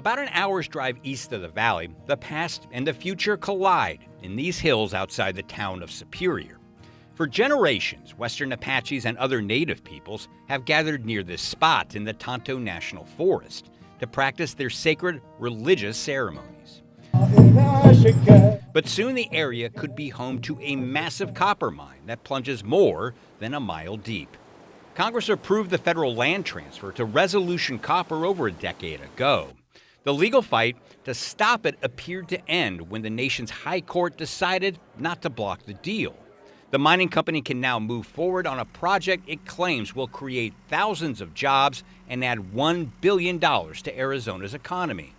About an hour's drive east of the valley, the past and the future collide in these hills outside the town of Superior. For generations, Western Apaches and other native peoples have gathered near this spot in the Tonto National Forest to practice their sacred religious ceremonies. But soon the area could be home to a massive copper mine that plunges more than a mile deep. Congress approved the federal land transfer to Resolution Copper over a decade ago. The legal fight to stop it appeared to end when the nation's high court decided not to block the deal. The mining company can now move forward on a project it claims will create thousands of jobs and add $1 billion to Arizona's economy.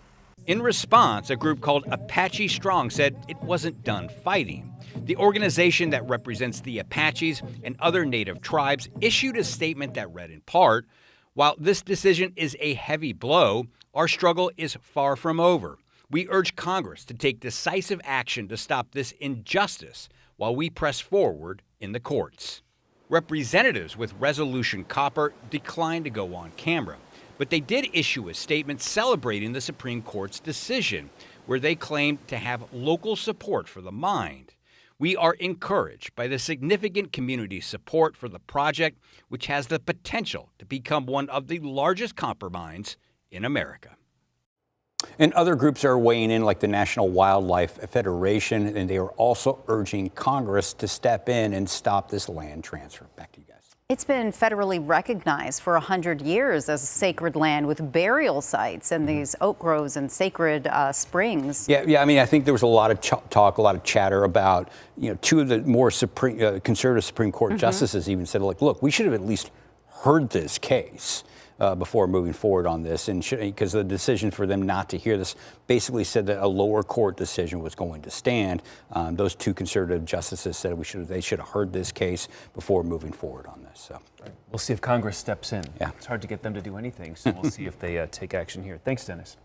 In response, a group called Apache Strong said it wasn't done fighting. The organization that represents the Apaches and other native tribes issued a statement that read in part, "While this decision is a heavy blow, our struggle is far from over. We urge Congress to take decisive action to stop this injustice while we press forward in the courts." Representatives with Resolution Copper declined to go on camera, but they did issue a statement celebrating the Supreme Court's decision, where they claimed to have local support for the mine. "We are encouraged by the significant community support for the project, which has the potential to become one of the largest copper mines in America." And other groups are weighing in, like the National Wildlife Federation, and they are also urging Congress to step in and stop this land transfer. Back to you guys. It's been federally recognized for 100 years as sacred land with burial sites and these oak groves and sacred springs. Yeah. I mean, I think there was a lot of talk, a lot of chatter about, two of the more conservative Supreme Court justices even said, look, we should have at least heard this case before moving forward on this, and because the decision for them not to hear this basically said that a lower court decision was going to stand. Those two conservative justices said they should have heard this case before moving forward on this. So we'll see if Congress steps in. Yeah. It's hard to get them to do anything, so we'll see if they take action here. Thanks, Dennis.